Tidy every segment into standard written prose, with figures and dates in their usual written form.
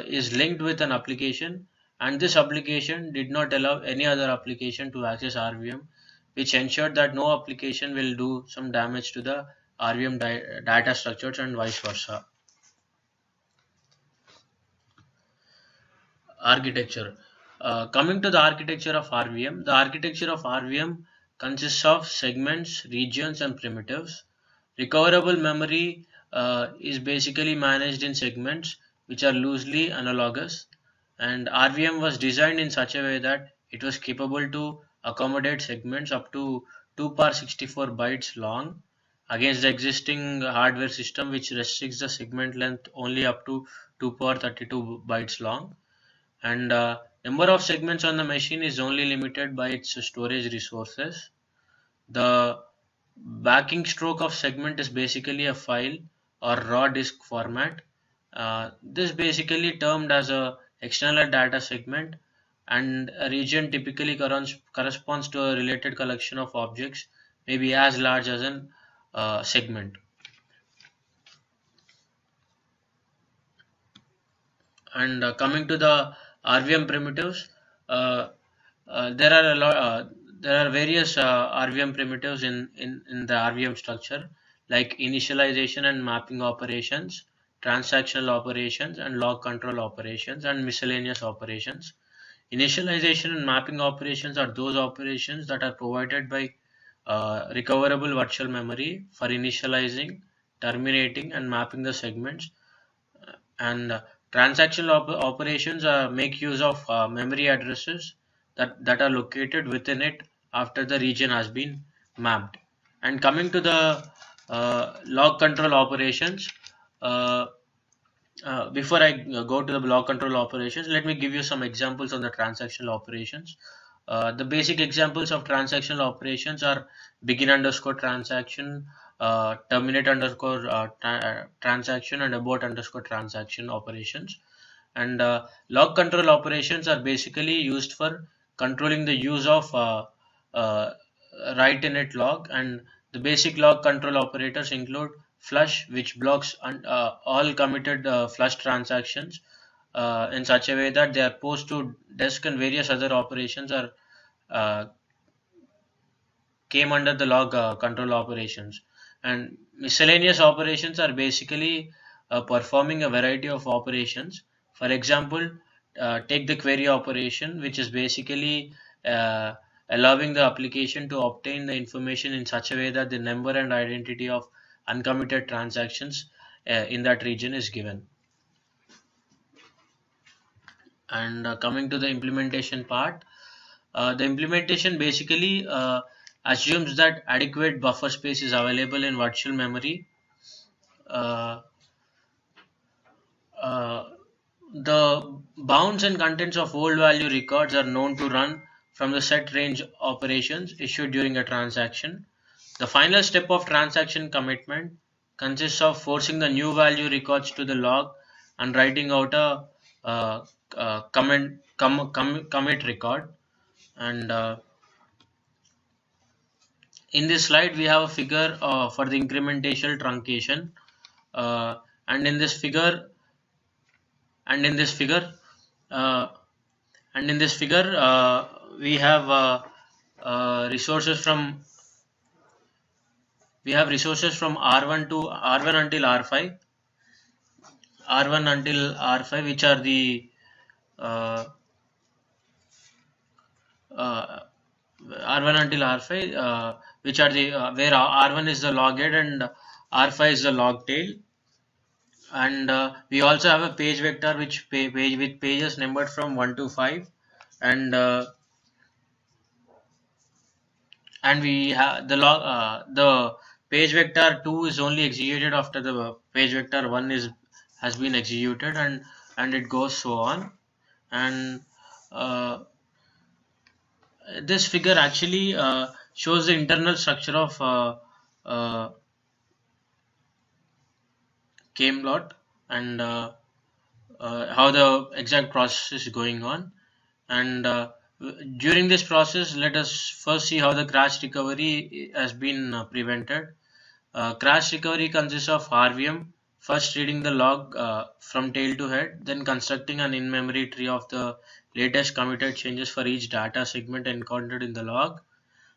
is linked with an application, and this application did not allow any other application to access RVM, which ensured that no application will do some damage to the RVM data structures and vice versa. Architecture. Coming to the architecture of RVM, the architecture of RVM consists of segments, regions, and primitives. Recoverable memory is basically managed in segments which are loosely analogous, and RVM was designed in such a way that it was capable to accommodate segments up to 2 power 64 bytes long against the existing hardware system which restricts the segment length only up to 2 power 32 bytes long, and number of segments on the machine is only limited by its storage resources. The backing stroke of segment is basically a file or raw disk format. This basically termed as a external data segment, and a region typically corresponds to a related collection of objects maybe as large as an segment. And coming to the RVM primitives, uh, there are a lot. There are various RVM primitives in the RVM structure, like initialization and mapping operations, transactional operations, and log control operations, and miscellaneous operations. Initialization and mapping operations are those operations that are provided by recoverable virtual memory for initializing, terminating, and mapping the segments, and transactional operations make use of memory addresses that are located within it after the region has been mapped. And coming to the log control operations, uh, before I go to the log control operations, let me give you some examples on the transactional operations. The basic examples of transactional operations are begin underscore transaction, terminate underscore transaction, and abort underscore transaction operations. And log control operations are basically used for controlling the use of uh, write init log, and the basic log control operators include flush, which blocks all committed flush transactions in such a way that they are posed to disk, and various other operations are uh, came under the log control operations. And miscellaneous operations are basically performing a variety of operations. For example, take the query operation, which is basically uh, allowing the application to obtain the information in such a way that the number and identity of uncommitted transactions in that region is given. And coming to the implementation part, the implementation basically assumes that adequate buffer space is available in virtual memory. Uh, uh, the bounds and contents of old value records are known to run from the set range operations issued during a transaction. The final step of transaction commitment consists of forcing the new value records to the log and writing out a commit record. And in this slide, we have a figure for the incremental truncation, uh, and in this figure, and in this figure, uh, and in this figure, we have resources from R1 to R1 until R5, R1 until R5, which are the uh, uh, R1 until R5, which are the where R1 is the log head and R5 is the log tail. And we also have a page vector which page with pages numbered from 1 to 5, and we have the page vector 2 is only executed after the page vector 1 is has been executed, and it goes so on. And uh, this figure actually shows the internal structure of uh, Camelot, and how the exact process is going on. And during this process, let us first see how the crash recovery has been prevented. Crash recovery consists of RVM First, reading the log from tail to head, then constructing an in-memory tree of the latest committed changes for each data segment encountered in the log.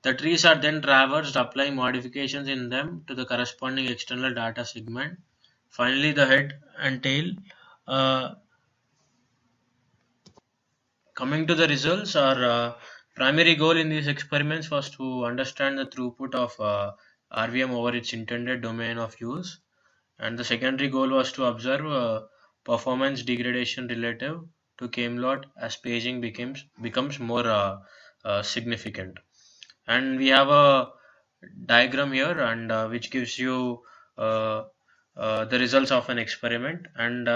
The trees are then traversed, applying modifications in them to the corresponding external data segment. Finally, the head and tail. Uh, Coming to the results, our primary goal in these experiments was to understand the throughput of RVM over its intended domain of use, and the secondary goal was to observe performance degradation relative to Camelot as paging becomes more significant. And we have a diagram here, and which gives you uh, the results of an experiment. And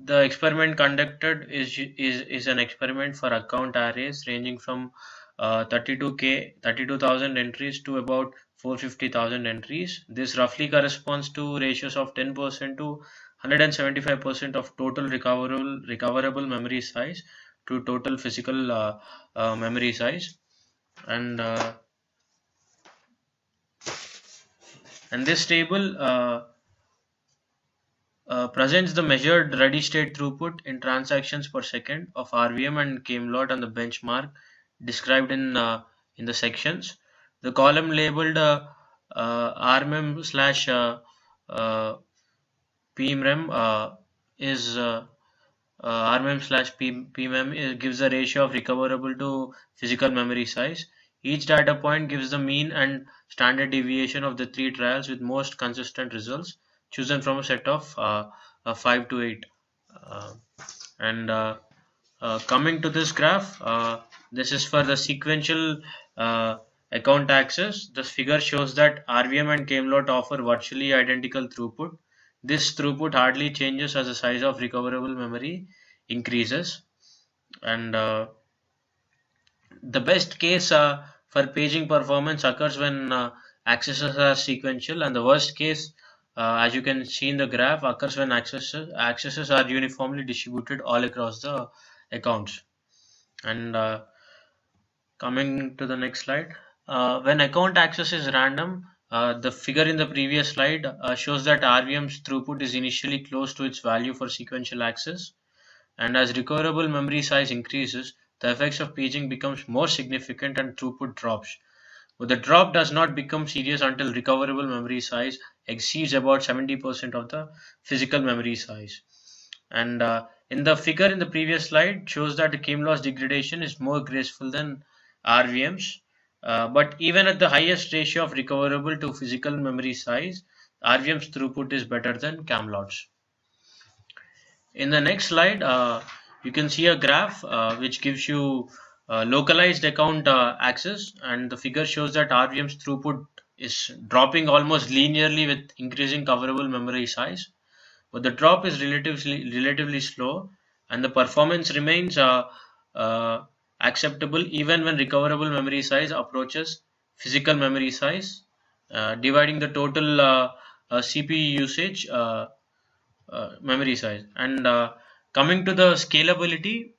the experiment conducted is an experiment for account arrays ranging from 32,000 entries to about 450,000 entries. This roughly corresponds to ratios of 10% to 175% of total recoverable memory size to total physical memory size. And this table presents the measured ready state throughput in transactions per second of RVM and Camelot on the benchmark described in the sections. The column labeled RMM slash PMREM is RMM slash PMM gives the ratio of recoverable to physical memory size. Each data point gives the mean and standard deviation of the three trials with most consistent results chosen from a set of 5 to 8. Uh, and Coming to this graph, this is for the sequential uh, account access. This figure shows that RVM and Camelot offer virtually identical throughput. This throughput hardly changes as the size of recoverable memory increases. And the best case for paging performance occurs when accesses are sequential, and the worst case, as you can see in the graph, occurs when accesses are uniformly distributed all across the accounts. And coming to the next slide, when account access is random, the figure in the previous slide shows that RVM's throughput is initially close to its value for sequential access, and as recoverable memory size increases, the effects of paging becomes more significant and throughput drops. But the drop does not become serious until recoverable memory size exceeds about 70% of the physical memory size. And in the figure in the previous slide shows that the Kim-loss degradation is more graceful than RVMs. But even at the highest ratio of recoverable to physical memory size, RVM's throughput is better than CAMLOT's. In the next slide, you can see a graph which gives you localized account access, and the figure shows that RVM's throughput is dropping almost linearly with increasing coverable memory size, but the drop is relatively slow, and the performance remains acceptable even when recoverable memory size approaches physical memory size, dividing the total CPU usage. Memory size. And coming to the scalability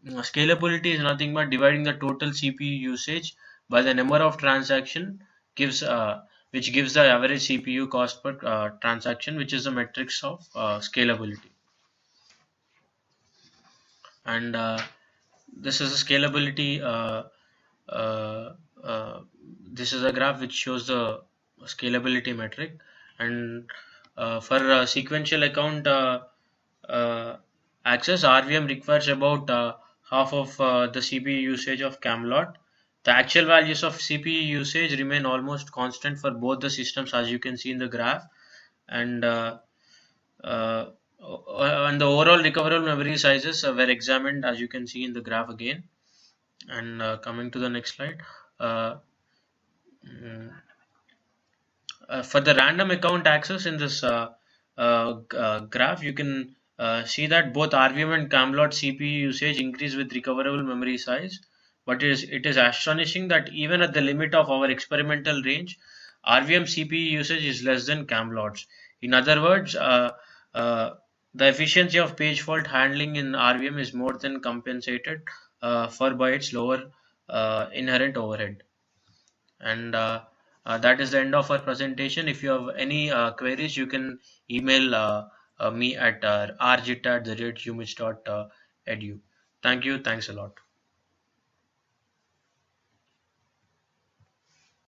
is nothing but dividing the total CPU usage by the number of transaction gives which gives the average CPU cost per transaction, which is the metrics of scalability. And this is a scalability. Uh, uh, this is a graph which shows the scalability metric, and for sequential account uh, access, RVM requires about half of the CPU usage of Camelot. The actual values of CPU usage remain almost constant for both the systems, as you can see in the graph, and uh, and the overall recoverable memory sizes were examined, as you can see in the graph again. And coming to the next slide, uh, mm, for the random account access in this graph, you can see that both RVM and Camelot CPU usage increase with recoverable memory size. But it is astonishing that even at the limit of our experimental range, RVM CPU usage is less than Camelot's. In other words, uh, the efficiency of page fault handling in RVM is more than compensated for by its lower inherent overhead. And that is the end of our presentation. If you have any queries, you can email me at rjit@humich.edu. Thank you. Thanks a lot.